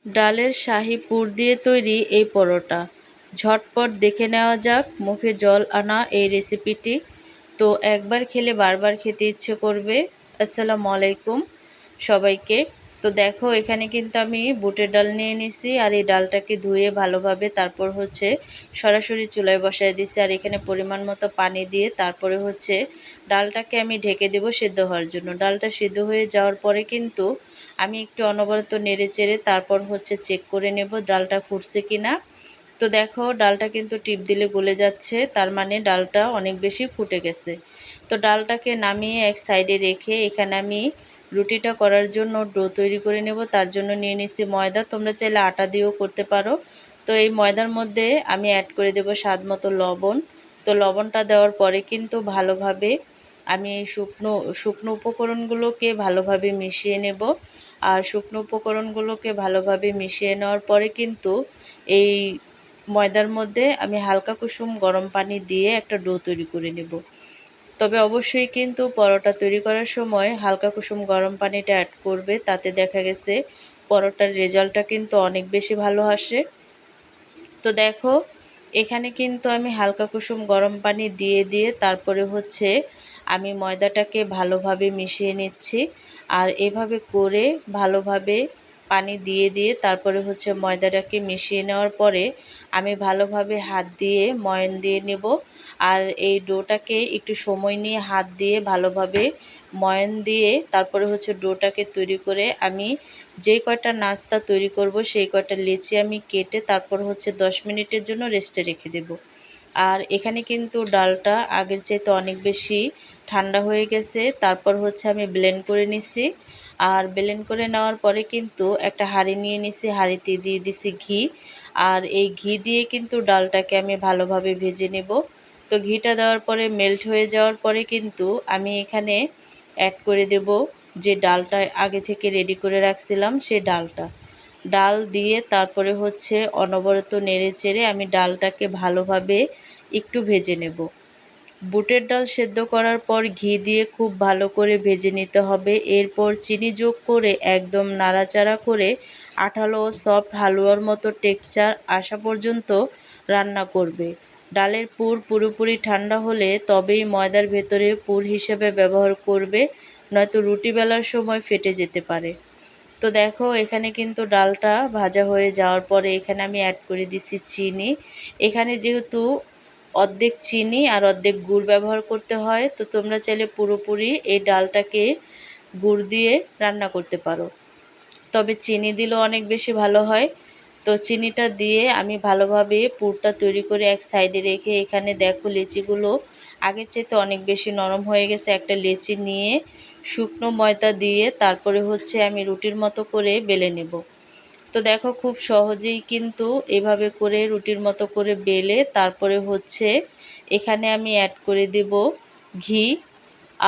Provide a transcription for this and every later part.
ডালের শাহী পুর দিয়ে তৈরি এই পরোটা। ঝটপট দেখে নেওয়া যাক মুখে জল আনা এই রেসিপিটি। তো একবার খেলে বারবার খেতে ইচ্ছে করবে। আসসালামু আলাইকুম সবাইকে। তো দেখো এখানে কিন্তু আমি বুটের ডাল নিয়ে নিছি, আর এই ডালটাকে ধুয়ে ভালোভাবে তারপর সরাসরি চুলায় বসায় দিছি। আর এখানে পরিমাণ মতো পানি দিয়ে তারপরে ডালটাকে আমি ঢেকে দেব সিদ্ধ হওয়ার জন্য। ডালটা সিদ্ধ হয়ে যাওয়ার পরে কিন্তু আমি একটু অনবরত নেড়ে চেড়ে তারপর চেক করে নেব ডালটা ফুটছে কিনা। তো দেখো ডালটা কিন্তু টিপ দিলে গলে যাচ্ছে, তার মানে ডালটা অনেক বেশি ফুটে গেছে। তো ডালটাকে নামিয়ে এক সাইডে রেখে এখানে আমি রুটিটা করার জন্য ডো তৈরি করে নেব। তার জন্য নিয়ে নিছি ময়দা, তোমরা চাইলে আটা দিয়েও করতে পারো। তো এই ময়দার মধ্যে আমি অ্যাড করে দেব স্বাদ মতো লবণ। তো লবণটা দেওয়ার পরে কিন্তু ভালোভাবে আমি এই শুকনো উপকরণগুলোকে ভালোভাবে মিশিয়ে নেব। আর শুকনো উপকরণগুলোকে ভালোভাবে মিশিয়ে নেওয়ার পরে কিন্তু এই ময়দার মধ্যে আমি হালকা কুসুম গরম পানি দিয়ে একটা ডো তৈরি করে নেব। তবে অবশ্যই কিন্তু পরোটা তৈরি করার সময় হালকা কুসুম গরম পানিটা অ্যাড করবে, তাতে দেখা গেছে পরোটার রেজাল্টটা কিন্তু অনেক বেশি ভালো আসে। তো দেখো এখানে কিন্তু আমি হালকা কুসুম গরম পানি দিয়ে তারপরে আমি ময়দাটাকে ভালোভাবে মিশিয়ে নিচ্ছি। আর এভাবে করে ভালোভাবে পানি দিয়ে তারপরে ময়দাটাকে মিশিয়ে নেওয়ার পরে আমি ভালোভাবে হাত দিয়ে ময়ান দিয়ে নেব। আর এই ডোটাকে একটু সময় নিয়ে হাত দিয়ে ভালোভাবে ময়ান দিয়ে তারপরে ডোটাকে তৈরি করে আমি যে কয়টা নাস্তা তৈরি করব সেই কয়টা লেচি আমি কেটে তারপর 10 মিনিটের জন্য রেস্টে রেখে দেব। আর এখানে কিন্তু ডালটা আগের চাইতে অনেক বেশি ঠান্ডা হয়ে গেছে। তারপর আমি ব্লেন্ড করে নিছি। আর ব্লেন্ড করে নেওয়ার পরে কিন্তু একটা হাঁড়ি নিয়ে নিছি, হাঁড়িতে দিয়ে দিছি ঘি। আর এই ঘি দিয়ে কিন্তু ডালটাকে আমি ভালোভাবে ভেজে নেব। তো ঘিটা দেওয়ার পরে মেল্ট হয়ে যাওয়ার পরে কিন্তু আমি এখানে অ্যাড করে দেব যে ডালটা আগে থেকে রেডি করে রাখছিলাম সেই ডাল দিয়ে তারপরে অনবরত নেড়ে চেড়ে আমি ডালটাকে ভালোভাবে একটু ভেজে নেব। বুটের ডাল সেদ্ধ করার পর ঘি দিয়ে খুব ভালো করে ভেজে নিতে হবে। এরপর চিনি যোগ করে একদম নাড়াচাড়া করে আঠালো ও সফট হালুয়ার মতো টেক্সচার আসা পর্যন্ত রান্না করবে। ডালের পুর পুরোপুরি ঠান্ডা হলে তবেই ময়দার ভেতরে পুর হিসেবে ব্যবহার করবে, নয়তো রুটি বেলার সময় ফেটে যেতে পারে। তো দেখো এখানে কিন্তু ডালটা ভাজা হয়ে যাওয়ার পরে এখানে আমি অ্যাড করে দিছি চিনি। এখানে যেহেতু অর্ধেক চিনি আর অর্ধেক গুড় ব্যবহার করতে হয়, তো তোমরা চাইলে পুরোপুরি এই ডালটাকে গুড় দিয়ে রান্না করতে পারো, তবে চিনি দিলেও অনেক বেশি ভালো হয়। তো চিনিটা দিয়ে আমি ভালোভাবে পুরটা তৈরি করে এক সাইডে রেখে এখানে দেখো লেচিগুলো আগের চাইতে অনেক বেশি নরম হয়ে গেছে। একটা লেচি নিয়ে শুকনো ময়দা দিয়ে তারপরে আমি রুটির মতো করে বেলে নেব। তো দেখো খুব সহজেই কিন্তু এভাবে করে রুটির মতো করে বেলে তারপরে এখানে আমি অ্যাড করে দেব ঘি।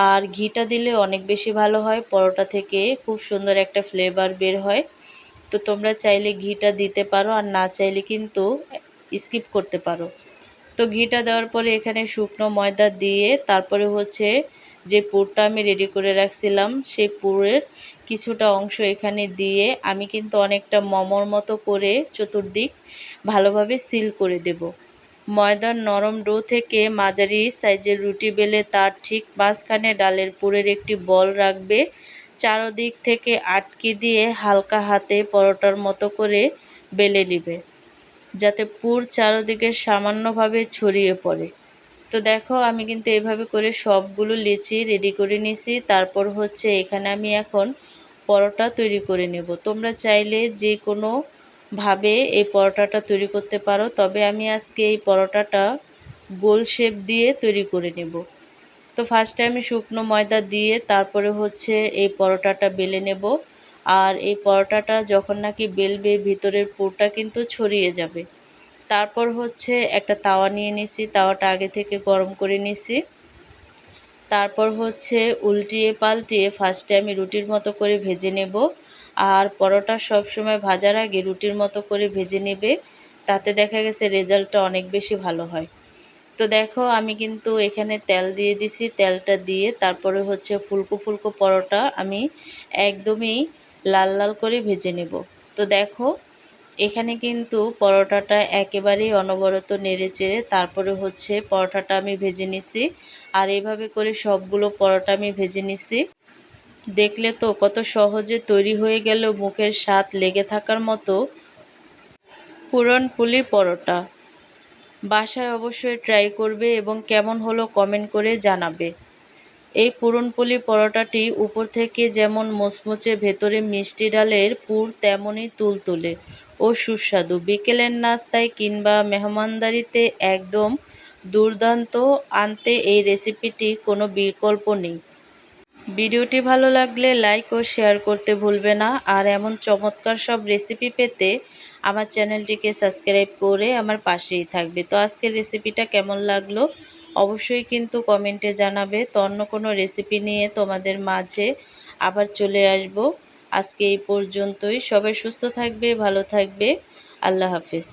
আর ঘিটা দিলে অনেক বেশি ভালো হয়, পরোটা থেকে খুব সুন্দর একটা ফ্লেভার বের হয়। তো তোমরা চাইলে ঘিটা দিতে পারো, আর না চাইলে কিন্তু স্কিপ করতে পারো। তো ঘিটা দেওয়ার পরে এখানে শুকনো ময়দা দিয়ে তারপরে যে পুরটা আমি রেডি করে রাখছিলাম সেই পুরের কিছুটা অংশ এখানে দিয়ে আমি কিন্তু অনেকটা মোমোর মতো করে চতুর্দিক ভালোভাবে সিল করে দেব। ময়দার নরম ডো থেকে মাঝারি সাইজের রুটি বেলে তার ঠিক মাঝখানে ডালের পুরের একটি বল রাখবে। চারদিক থেকে আটকে দিয়ে হালকা হাতে পরোটার মতো করে বেলে নেবে, যাতে পুর চারদিকে সামান্যভাবে ছড়িয়ে পড়ে। তো দেখো আমি কিন্তু এভাবে করে সবগুলো লেচি রেডি করে নিয়েছি। তারপর এখানে আমি এখন পরোটা তৈরি করে নেব। তোমরা চাইলে যে কোনোভাবে এই পরোটাটা তৈরি করতে পারো, তবে আমি আজকে এই পরোটাটা গোল শেপ দিয়ে তৈরি করে নেব। তো ফার্স্টে আমি শুকনো ময়দা দিয়ে তারপরে এই পরোটাটা বেলে নেব। আর এই পরোটাটা যখন নাকি বেলবে ভিতরের পুরটা কিন্তু ছড়িয়ে যাবে। তারপর একটা তাওয়া নিয়ে নিছি, তাওয়াটা আগে থেকে গরম করে নিছি। তারপর উল্টিয়ে পাল্টিয়ে ফার্স্টে আমি রুটির মতো করে ভেজে নেব। আর পরোটা সবসময় ভাজার আগে রুটির মতো করে ভেজে নেবে, তাতে দেখা গেছে রেজাল্টটা অনেক বেশি ভালো হয়। তো দেখো আমি কিন্তু এখানে তেল দিয়ে দিছি, তেলটা দিয়ে তারপরে ফুলকো ফুলকো পরোটা আমি একদমই লাল লাল করে ভেজে নেব। তো দেখো এখানে কিন্তু পরোটাটা একেবারেই অনবরত নেড়েচেড়ে তারপরে হচ্ছে পরোটাটা আমি ভেজে নিছি। আর এইভাবে করে সবগুলো পরোটা আমি ভেজে নিছি। দেখলে তো কত সহজে তৈরি হয়ে গেল মুখের স্বাদ লেগে থাকার মতো পুরনপুলি পরোটা। বাসায় অবশ্যই ট্রাই করবে এবং কেমন হলো কমেন্ট করে জানাবে। এই পুরনপোলি পরোটাটি উপর থেকে যেমন মুচমুচে ভেতরে মিষ্টি ডালের পুর তেমনই তুলতুলে ও সুস্বাদু। বিকেলের নাস্তায় কিংবা মেহমানদারিতে একদম দুর্দান্ত। আনতে এই রেসিপিটি কোনো বিকল্প নেই। ভিডিওটি ভালো লাগলে লাইক ও শেয়ার করতে ভুলবে না। আর এমন চমৎকার সব রেসিপি পেতে আমার চ্যানেলটিকে সাবস্ক্রাইব করে আমার পাশেই থাকবে। তো আজকের রেসিপিটা কেমন লাগলো অবশ্যই কিন্তু কমেন্টে জানাবে। তো অন্য কোনো রেসিপি নিয়ে তোমাদের মাঝে আবার চলে আসব। আজকে এই পর্যন্তই। সবাই সুস্থ থাকবে, ভালো থাকবে। আল্লাহ হাফেজ।